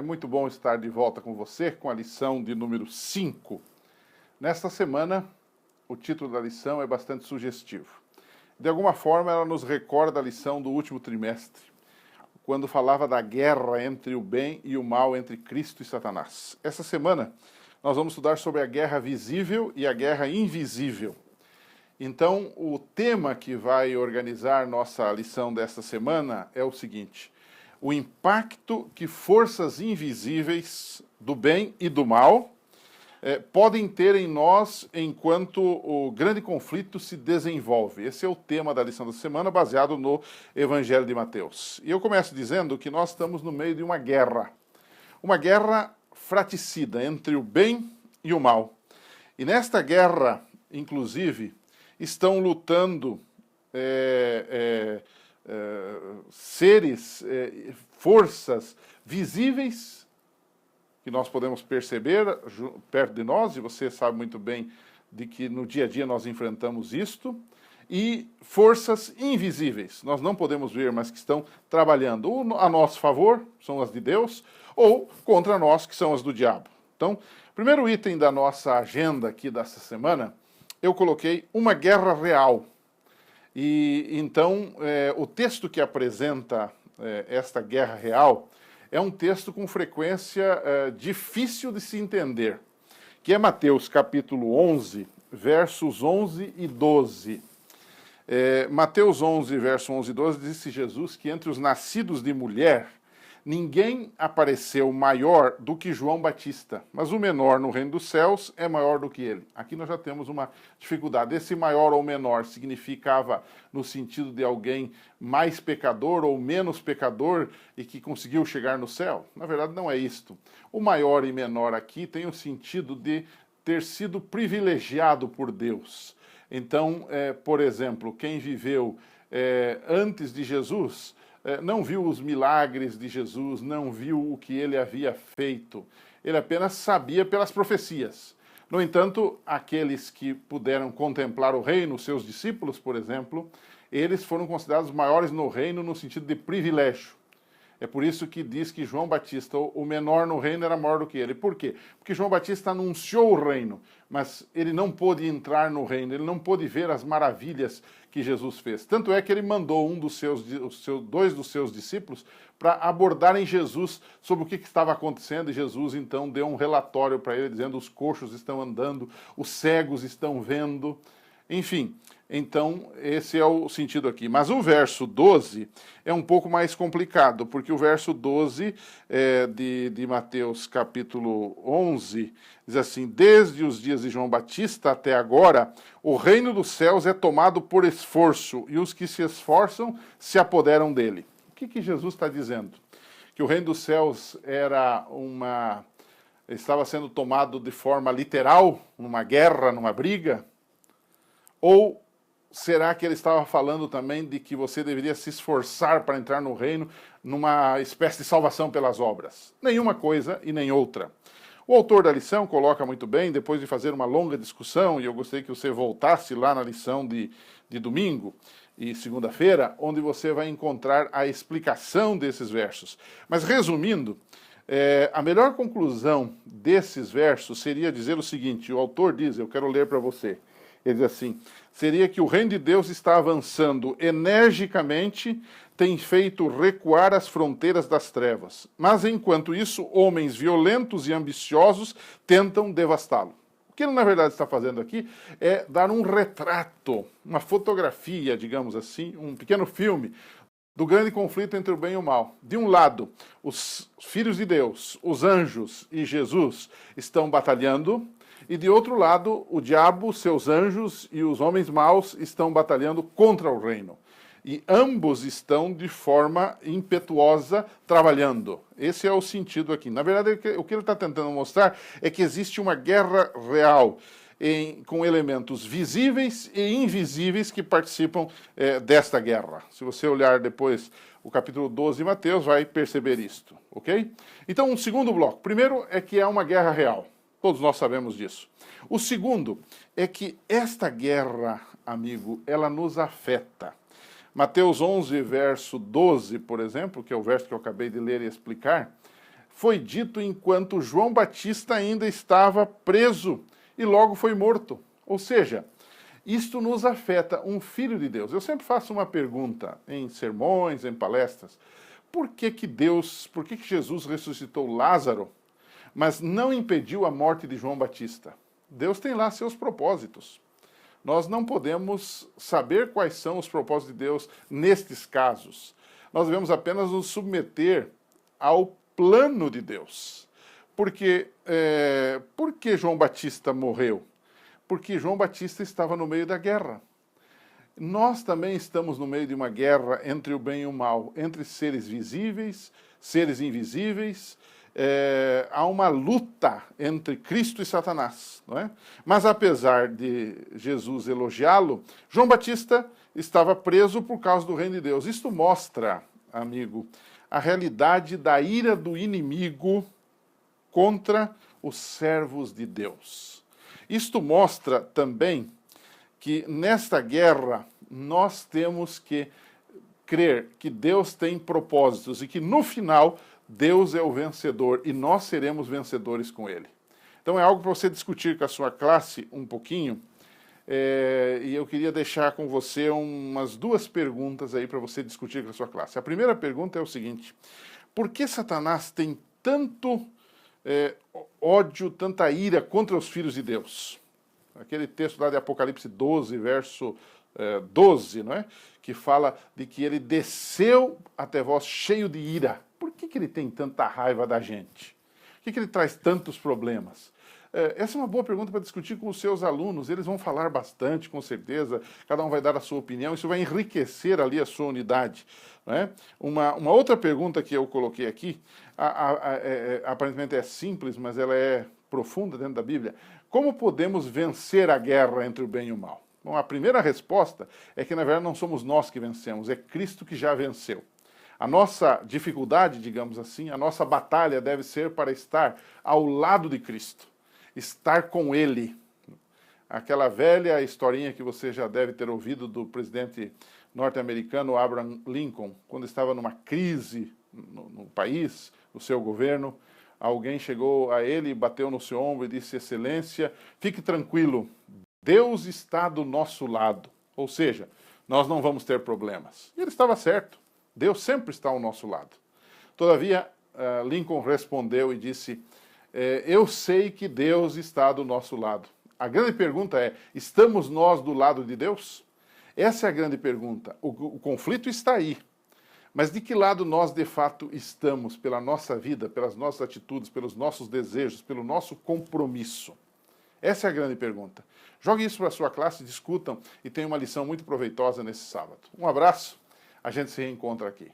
É muito bom estar de volta com você com a lição de número 5. Nesta semana, o título da lição é bastante sugestivo. De alguma forma, ela nos recorda a lição do último trimestre, quando falava da guerra entre o bem e o mal, entre Cristo e Satanás. Essa semana, nós vamos estudar sobre a guerra visível e a guerra invisível. Então, o tema que vai organizar nossa lição desta semana é o seguinte: o impacto que forças invisíveis do bem e do mal podem ter em nós enquanto o grande conflito se desenvolve. Esse é o tema da lição da semana, baseado no Evangelho de Mateus. E eu começo dizendo que nós estamos no meio de uma guerra fraticida entre o bem e o mal. E nesta guerra, inclusive, estão lutando forças visíveis, que nós podemos perceber perto de nós, e você sabe muito bem de que no dia a dia nós enfrentamos isto, e forças invisíveis, nós não podemos ver, mas que estão trabalhando ou a nosso favor, são as de Deus, ou contra nós, que são as do diabo. Então, primeiro item da nossa agenda aqui dessa semana, eu coloquei uma guerra real. E então, o texto que apresenta esta guerra real é um texto com frequência difícil de se entender, que é Mateus capítulo 11, versos 11 e 12. Mateus 11, verso 11 e 12, disse Jesus que entre os nascidos de mulher, ninguém apareceu maior do que João Batista, mas o menor no reino dos céus é maior do que ele. Aqui nós já temos uma dificuldade. Esse maior ou menor significava no sentido de alguém mais pecador ou menos pecador e que conseguiu chegar no céu? Na verdade, não é isto. O maior e menor aqui tem o sentido de ter sido privilegiado por Deus. Então, por exemplo, quem viveu antes de Jesus não viu os milagres de Jesus, não viu o que ele havia feito. Ele apenas sabia pelas profecias. No entanto, aqueles que puderam contemplar o reino, seus discípulos, por exemplo, eles foram considerados maiores no reino no sentido de privilégio. É por isso que diz que João Batista, o menor no reino, era maior do que ele. Por quê? Porque João Batista anunciou o reino, mas ele não pôde entrar no reino, ele não pôde ver as maravilhas que Jesus fez. Tanto é que ele mandou dois dos seus discípulos para abordarem Jesus sobre o que estava acontecendo, e Jesus então deu um relatório para ele, dizendo: os coxos estão andando, os cegos estão vendo. Enfim, então esse é o sentido aqui. Mas o verso 12 é um pouco mais complicado, porque o verso 12 de Mateus capítulo 11 diz assim: desde os dias de João Batista até agora, o reino dos céus é tomado por esforço, e os que se esforçam se apoderam dele. O que Jesus está dizendo? Que o reino dos céus estava sendo tomado de forma literal, numa guerra, numa briga? Ou será que ele estava falando também de que você deveria se esforçar para entrar no reino numa espécie de salvação pelas obras? Nenhuma coisa e nem outra. O autor da lição coloca muito bem, depois de fazer uma longa discussão, e eu gostaria que você voltasse lá na lição de domingo e segunda-feira, onde você vai encontrar a explicação desses versos. Mas resumindo, a melhor conclusão desses versos seria dizer o seguinte: o autor diz, eu quero ler para você, ele diz assim: seria que o reino de Deus está avançando energicamente, tem feito recuar as fronteiras das trevas. Mas, enquanto isso, homens violentos e ambiciosos tentam devastá-lo. O que ele, na verdade, está fazendo aqui é dar um retrato, uma fotografia, digamos assim, um pequeno filme do grande conflito entre o bem e o mal. De um lado, os filhos de Deus, os anjos e Jesus estão batalhando, e de outro lado, o diabo, seus anjos e os homens maus estão batalhando contra o reino. E ambos estão de forma impetuosa trabalhando. Esse é o sentido aqui. Na verdade, o que ele está tentando mostrar é que existe uma guerra real com elementos visíveis e invisíveis que participam desta guerra. Se você olhar depois o capítulo 12 de Mateus, vai perceber isto, ok? Então, um segundo bloco. Primeiro é que é uma guerra real. Todos nós sabemos disso. O segundo é que esta guerra, amigo, ela nos afeta. Mateus 11, verso 12, por exemplo, que é o verso que eu acabei de ler e explicar, foi dito enquanto João Batista ainda estava preso e logo foi morto. Ou seja, isto nos afeta, um filho de Deus. Eu sempre faço uma pergunta em sermões, em palestras. Por que Jesus ressuscitou Lázaro, mas não impediu a morte de João Batista? Deus tem lá seus propósitos. Nós não podemos saber quais são os propósitos de Deus nestes casos. Nós devemos apenas nos submeter ao plano de Deus. Por que João Batista morreu? Porque João Batista estava no meio da guerra. Nós também estamos no meio de uma guerra entre o bem e o mal, entre seres visíveis, seres invisíveis. Há uma luta entre Cristo e Satanás, não é? Mas apesar de Jesus elogiá-lo, João Batista estava preso por causa do reino de Deus. Isto mostra, amigo, a realidade da ira do inimigo contra os servos de Deus. Isto mostra também que nesta guerra nós temos que crer que Deus tem propósitos e que no final Deus é o vencedor e nós seremos vencedores com Ele. Então é algo para você discutir com a sua classe um pouquinho, e eu queria deixar com você umas duas perguntas aí para você discutir com a sua classe. A primeira pergunta é o seguinte: por que Satanás tem tanto ódio, tanta ira contra os filhos de Deus? Aquele texto lá de Apocalipse 12, verso 12, não é? Que fala de que ele desceu até vós cheio de ira. Por que ele tem tanta raiva da gente? Por que ele traz tantos problemas? Essa é uma boa pergunta para discutir com os seus alunos. Eles vão falar bastante, com certeza. Cada um vai dar a sua opinião. Isso vai enriquecer ali a sua unidade. Não é? Uma outra pergunta que eu coloquei aqui, aparentemente é simples, mas ela é profunda dentro da Bíblia. Como podemos vencer a guerra entre o bem e o mal? Bom, a primeira resposta é que, na verdade, não somos nós que vencemos, é Cristo que já venceu. A nossa dificuldade, digamos assim, a nossa batalha deve ser para estar ao lado de Cristo, estar com Ele. Aquela velha historinha que você já deve ter ouvido do presidente norte-americano Abraham Lincoln, quando estava numa crise no país, no seu governo, alguém chegou a ele, bateu no seu ombro e disse: Excelência, fique tranquilo, Deus está do nosso lado. Ou seja, nós não vamos ter problemas. E ele estava certo. Deus sempre está ao nosso lado. Todavia, Lincoln respondeu e disse: eu sei que Deus está do nosso lado. A grande pergunta é: estamos nós do lado de Deus? Essa é a grande pergunta. O conflito está aí. Mas de que lado nós, de fato, estamos pela nossa vida, pelas nossas atitudes, pelos nossos desejos, pelo nosso compromisso? Essa é a grande pergunta. Jogue isso para a sua classe, discutam e tenham uma lição muito proveitosa nesse sábado. Um abraço, a gente se reencontra aqui.